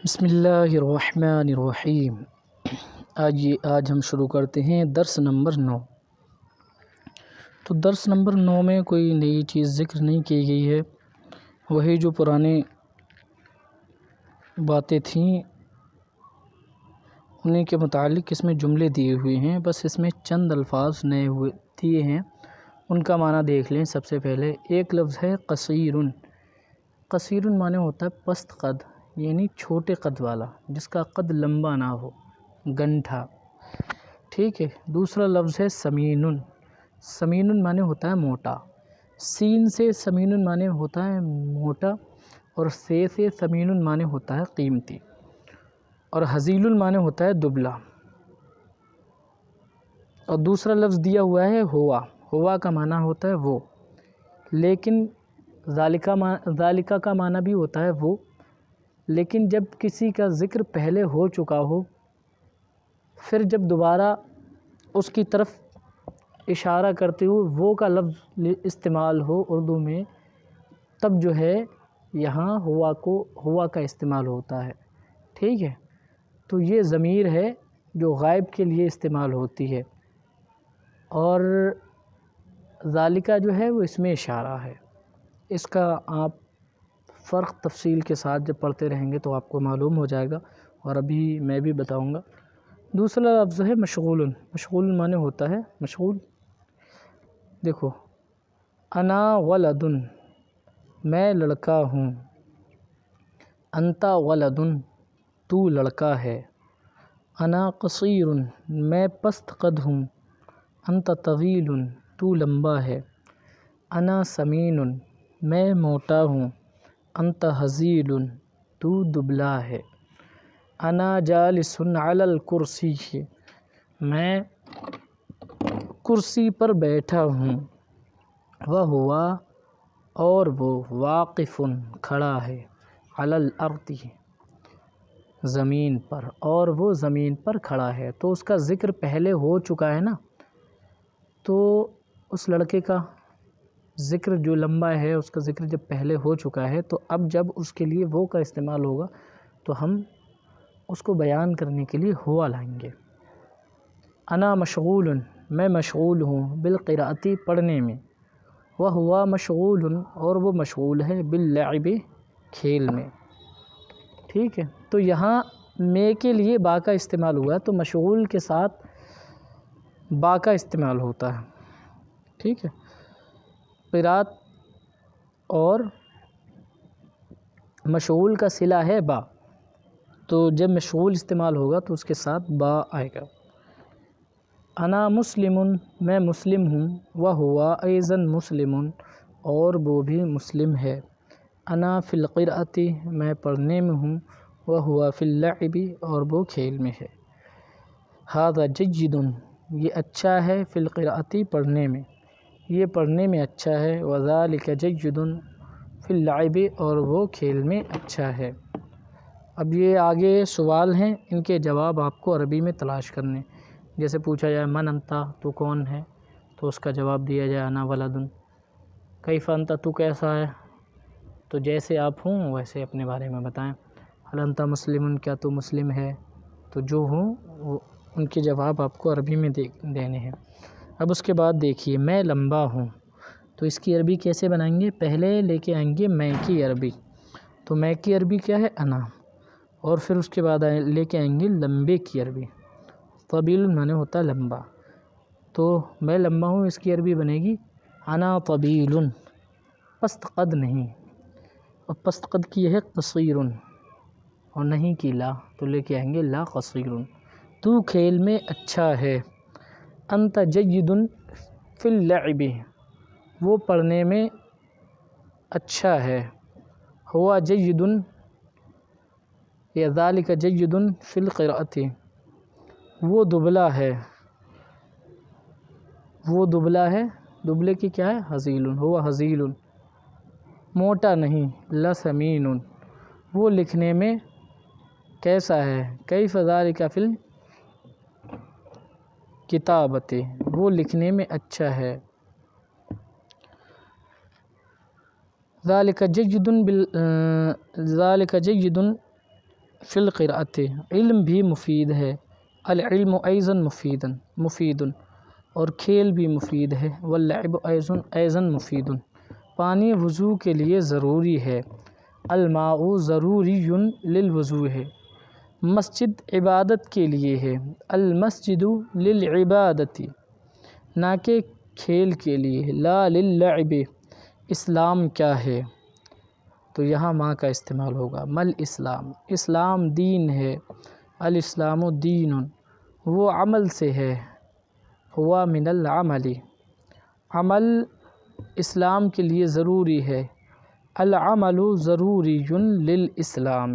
بسم اللہ الرحمن الرحیم۔ آج ہم شروع کرتے ہیں درس نمبر 9۔ تو درس نمبر 9 میں کوئی نئی چیز ذکر نہیں کی گئی ہے، وہی جو پرانے باتیں تھیں انہیں کے متعلق اس میں جملے دیے ہوئے ہیں، بس اس میں چند الفاظ نئے دیے ہیں، ان کا معنی دیکھ لیں۔ سب سے پہلے ایک لفظ ہے قصیرن۔ قصیرن معنی ہوتا ہے پست قد، یعنی چھوٹے قد والا، جس کا قد لمبا نہ ہو، گنٹھا، ٹھیک ہے۔ دوسرا لفظ ہے سمینن۔ سمینن معنی ہوتا ہے موٹا، سین سے سمینن معنی ہوتا ہے موٹا، اور سے سمینن معنی ہوتا ہے قیمتی، اور ہزیل معنی ہوتا ہے دبلا۔ اور دوسرا لفظ دیا ہوا ہے ہوا۔ ہوا کا معنی ہوتا ہے وہ، لیکن ذالکہ کا معنی بھی ہوتا ہے وہ، لیکن جب کسی کا ذکر پہلے ہو چکا ہو، پھر جب دوبارہ اس کی طرف اشارہ کرتے ہوئے وہ کا لفظ استعمال ہو اردو میں، تب جو ہے یہاں ہوا کا استعمال ہوتا ہے، ٹھیک ہے۔ تو یہ ضمیر ہے جو غائب کے لیے استعمال ہوتی ہے، اور ذالکہ جو ہے وہ اس میں اشارہ ہے۔ اس کا آپ فرق تفصیل کے ساتھ جب پڑھتے رہیں گے تو آپ کو معلوم ہو جائے گا، اور ابھی میں بھی بتاؤں گا۔ دوسرا لفظ ہے مشغول۔ مشغول معنی ہوتا ہے مشغول۔ دیکھو، انا ولد، میں لڑکا ہوں، انت ولد، تو لڑکا ہے، انا قصیر، میں پست قد ہوں، انت طویل، تو لمبا ہے، انا سمین، میں موٹا ہوں، انت ہزیل، تو دبلا ہے، انا جالس علی الکرسی، میں کرسی پر بیٹھا ہوں، وہو، اور وہ، واقف، کھڑا ہے، علی الارض، زمین پر، اور وہ زمین پر کھڑا ہے۔ تو اس کا ذکر پہلے ہو چکا ہے نا، تو اس لڑکے کا ذکر جو لمبا ہے اس کا ذکر جب پہلے ہو چکا ہے، تو اب جب اس کے لیے وہ کا استعمال ہوگا تو ہم اس کو بیان کرنے کے لیے ہوا لائیں گے۔ انا مشغول، میں مشغول ہوں، بالقراءۃ، پڑھنے میں، وہو مشغول، اور وہ مشغول ہے، باللعب، کھیل میں، ٹھیک ہے۔ تو یہاں میں کے لیے با کا استعمال ہوا ہے، تو مشغول کے ساتھ با کا استعمال ہوتا ہے، ٹھیک ہے۔ قراءت اور مشغول کا صلہ ہے با، تو جب مشغول استعمال ہوگا تو اس کے ساتھ با آئے گا۔ انا مسلم، میں مسلم ہوں، وہو ایضا مسلم، اور وہ بھی مسلم ہے، انا فی القراءۃ، میں پڑھنے میں ہوں، وہو فی اللعب، اور وہ کھیل میں ہے۔ ھذا جید، یہ اچھا ہے، فی القراءۃ، پڑھنے میں، یہ پڑھنے میں اچھا ہے، وذالک جید فی اللعب، اور وہ کھیل میں اچھا ہے۔ اب یہ آگے سوال ہیں، ان کے جواب آپ کو عربی میں تلاش کرنے، جیسے پوچھا جائے من انت، تو کون ہے، تو اس کا جواب دیا جائے انا ولد۔ کیف انت، تو کیسا ہے، تو جیسے آپ ہوں ویسے اپنے بارے میں بتائیں۔ هل انت مسلم، کیا تو مسلم ہے، تو جو ہوں وہ ان کے جواب آپ کو عربی میں دینے ہیں۔ اب اس کے بعد دیکھیے، میں لمبا ہوں، تو اس کی عربی کیسے بنائیں گے؟ پہلے لے کے آئیں گے میں کی عربی، تو میں کی عربی کیا ہے؟ انا، اور پھر اس کے بعد لے کے آئیں گے لمبے کی عربی، طویل معنی ہوتا ہے لمبا، تو میں لمبا ہوں، اس کی عربی بنے گی انا طویل، پست قد نہیں، اور پست قد کی ہے قصیر، اور نہیں کی لا، تو لے کے آئیں گے لا قصیر۔ تو کھیل میں اچھا ہے، انت جید فی اللعب، وہ پڑھنے میں اچھا ہے، ہوا جید، یا ذالک جید فی القراءۃ، وہ دبلا ہے، وہ دبلا ہے، دبلے کی کیا ہے؟ ہزیل، ہوا ہزیل، موٹا نہیں، لسمین، وہ لکھنے میں کیسا ہے، کیف ذالک فی الکتابۃ، وہ لکھنے میں اچھا ہے، ذالک جید فی القراءۃ، علم بھی مفید ہے، العلم ایضاً مفید، اور کھیل بھی مفید ہے، واللعب ایضاً مفید، پانی وضو کے لیے ضروری ہے، الماء ضروری للوضو ہے، مسجد عبادت کے لیے ہے، المسجد للعبادت، نہ کہ کھیل کے لیے، لا للعب، اسلام کیا ہے؟ تو یہاں ماں کا استعمال ہوگا، مل اسلام، اسلام دین ہے، الاسلام دین، وہ عمل سے ہے، ہوا من العمل، عمل اسلام کے لیے ضروری ہے، العمل ضروری للاسلام۔